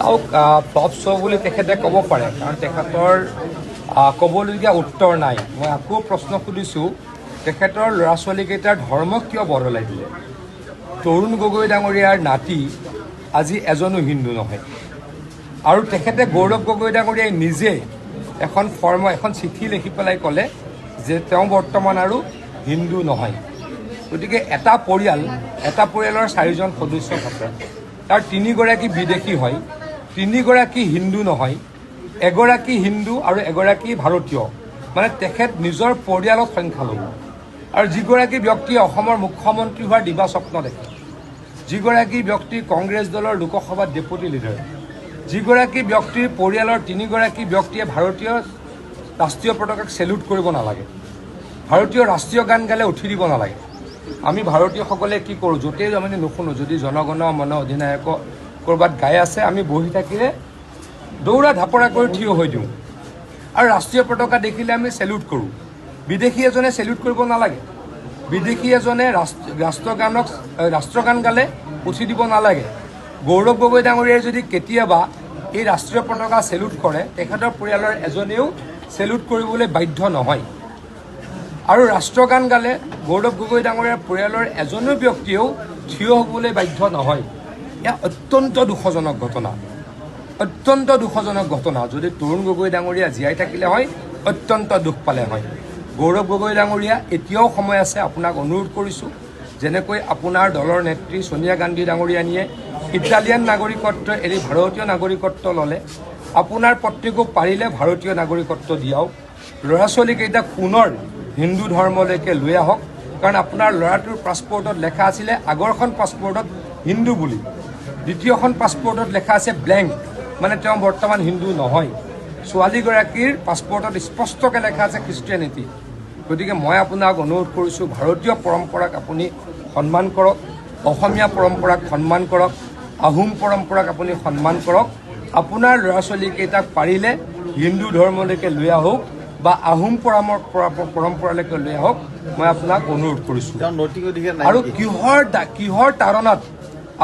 চাওক flop show' বুলি তেখেতে ক'ব পাৰে, কাৰণ তেখেতৰ ক'বলগীয়া উত্তৰ নাই। মই আকৌ প্ৰশ্ন সুধিছোঁ, তেখেতৰ ল'ৰা ছোৱালীকেইটাৰ ধৰ্ম কিয় বদলাই দিলে? তৰুণ গগৈ ডাঙৰীয়াৰ নাতি আজি এজনো হিন্দু নহয়, আৰু তেখেতে গৌৰৱ গগৈ ডাঙৰীয়াই নিজে এখন চিঠি লিখি পেলাই ক'লে যে তেওঁ বৰ্তমান আৰু হিন্দু নহয়। গতিকে এটা পৰিয়ালৰ 4জন সদস্য থাকে, তাৰ 3গৰাকী বিদেশী হয়, 3গৰাকী হিন্দু নহয়, এগৰাকী হিন্দু আৰু এগৰাকী ভাৰতীয়, মানে তেখেত নিজৰ পৰিয়ালত সংখ্যালঘু। আৰু যিগৰাকী ব্যক্তিয়ে অসমৰ মুখ্যমন্ত্ৰী হোৱাৰ দিবা স্বপ্ন দেখে, যিগৰাকী ব্যক্তি কংগ্ৰেছ দলৰ লোকসভাত ডেপুটি লিডাৰ, যিগৰাকী ব্যক্তিৰ পৰিয়ালৰ 3গৰাকী ব্যক্তিয়ে ভাৰতীয় ৰাষ্ট্ৰীয় পতাকাক চেলুট কৰিব নালাগে, ভাৰতীয় ৰাষ্ট্ৰীয় গান গালে উঠি দিব নালাগে। আমি ভাৰতীয়সকলে কি কৰোঁ, য'তেই আমি নুশুনো, যদি জনগণ মন অধিনায়ক ক'ৰবাত গাই আছে, আমি বহি থাকিলে দৌৰা ধাপৰা কৰি থিয় হৈ দিওঁ, আৰু ৰাষ্ট্ৰীয় পতাকা দেখিলে আমি চেলুট কৰোঁ। বিদেশী এজনে চেলুট কৰিব নালাগে, বিদেশী এজনে ৰাষ্ট্ৰগান গালে উঠি দিব নালাগে। গৌৰৱ গগৈ ডাঙৰীয়াই যদি কেতিয়াবা এই ৰাষ্ট্ৰীয় পতাকা চেলুট কৰে, তেখেতৰ পৰিয়ালৰ এজনেও চেলুট কৰিবলৈ বাধ্য নহয়। আৰু ৰাষ্ট্ৰগান গালে গৌৰৱ গগৈ ডাঙৰীয়াৰ পৰিয়ালৰ এজনো ব্যক্তিয়েও থিয় হ'বলৈ বাধ্য নহয়। এয়া অত্যন্ত দুখজনক ঘটনা, অত্যন্ত দুখজনক ঘটনা। যদি তৰুণ গগৈ ডাঙৰীয়া জীয়াই থাকিলে হয়, অত্যন্ত দুখ পালে হয়। গৌৰৱ গগৈ ডাঙৰীয়া, এতিয়াও সময় আছে, আপোনাক অনুৰোধ কৰিছোঁ, যেনেকৈ আপোনাৰ দলৰ নেত্ৰী ছোনিয়া গান্ধী ডাঙৰীয়ানীয়ে ইটালিয়ান নাগৰিকত্ব এৰি ভাৰতীয় নাগৰিকত্ব ল'লে, আপোনাৰ পত্নীকো পাৰিলে ভাৰতীয় নাগৰিকত্ব দিয়াওক। ল'ৰা ছোৱালীকেইটাক পুনৰ হিন্দু ধৰ্মলৈকে লৈ আহক, কাৰণ আপোনাৰ ল'ৰাটোৰ পাছপৰ্টত লেখা আছিলে আগৰখন পাছপৰ্টত হিন্দু বুলি, দ্বিতীয়খন পাছপৰ্টত লেখা আছে ব্লেংক, মানে তেওঁ বৰ্তমান হিন্দু নহয়। ছোৱালীগৰাকীৰ পাছপৰ্টত স্পষ্টকৈ লেখা আছে খ্ৰীষ্টিয়ানিটি। গতিকে মই আপোনাক অনুৰোধ কৰিছোঁ, ভাৰতীয় পৰম্পৰাক আপুনি সন্মান কৰক, অসমীয়া পৰম্পৰাক সন্মান কৰক, আহোম পৰম্পৰাক আপুনি সন্মান কৰক। আপোনাৰ ল'ৰা ছোৱালীকেইটাক পাৰিলে হিন্দু ধৰ্মলৈকে লৈ আহক বা আহোম পৰম্পৰালৈকে লৈ আহক, মই আপোনাক অনুৰোধ কৰিছোঁ। আৰু কিহৰ তাৰণাত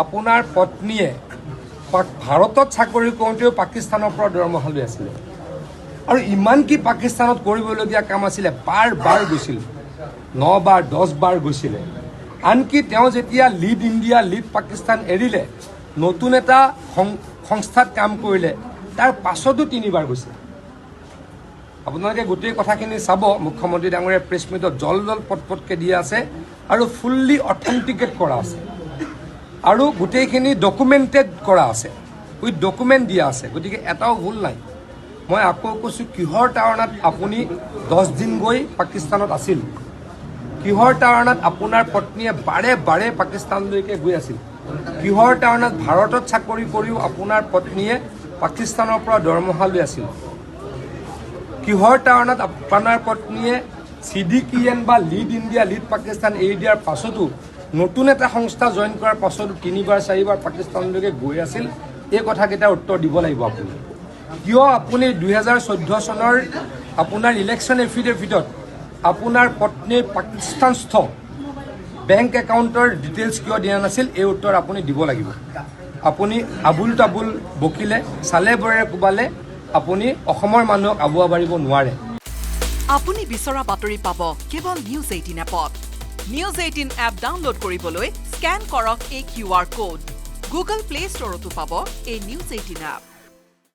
আপোনাৰ পত্নীয়ে ভাৰতত চাকৰি কৰোঁতেও পাকিস্তানৰ পৰা দৰমহা লৈ আছিলে, আৰু ইমান কি পাকিস্তানত কৰিবলগীয়া কাম আছিলে, বাৰ গৈছিল, 9 বাৰ 10 বাৰ গৈছিলে। আনকি তেওঁ যেতিয়া লিড ইণ্ডিয়া লিড পাকিস্তান এৰিলে, নতুন এটা সংস্থাত কাম কৰিলে, তাৰ পাছতো 3 বাৰ গৈছে। আপোনালোকে গোটেই কথাখিনি চাব, মুখ্যমন্ত্ৰী ডাঙৰীয়াৰ প্ৰেছ মিটত জল পটকৈ দিয়া আছে, আৰু ফুল্লি অথেণ্টিকেট কৰা আছে, আৰু গোটেইখিনি ডকুমেণ্টেড কৰা আছে, উইথ ডকুমেণ্ট দিয়া আছে। গতিকে এটাও ভুল নাই। মই আকৌ কৈছোঁ, কিহৰ তাৰণাত আপুনি 10 দিন গৈ পাকিস্তানত আছিল? কিহৰ তাৰণাত আপোনাৰ পত্নীয়ে বাৰে পাকিস্তানলৈকে গৈ আছিল? কিহৰ তাৰণাত ভাৰতত চাকৰি কৰিও আপোনাৰ পত্নীয়ে পাকিস্তানৰ পৰা দৰমহা লৈ আছিল? কিহৰ তাৰণাত আপোনাৰ পত্নীয়ে CDKN বা লিড ইণ্ডিয়া লিড পাকিস্তান এৰি দিয়াৰ পাছতো, নতুন এটা সংস্থা জইন কৰাৰ পাছতো 3 বাৰ 4 বাৰ পাকিস্তানলৈকে গৈ আছিল? এই কথাকেইটাৰ উত্তৰ দিব লাগিব আপুনি। কিয় আপুনি 2014 চনৰ আপোনাৰ ইলেকশ্যন এফিডেভিটত আপোনাৰ পত্নীৰ পাকিস্তানস্থ বেংক একাউণ্টৰ ডিটেইলছ কিয় দিয়া নাছিল? এই উত্তৰ আপুনি দিব লাগিব। আপুনি আবুল তাবুল বকিলে, চালে বৰে কোবালে আপুনি অসমৰ মানুহক আবুৱা বাঢ়িব নোৱাৰে। আপুনি বিচৰা বাতৰি পাব কেৱল নিউজ 18 এপত। নিউজ 18 এপ ডাউনলোড কৰিবলৈ স্কেন কৰক এই QR কোড। গুগল প্লে ষ্টৰতো পাব এই নিউজ 18 এপ।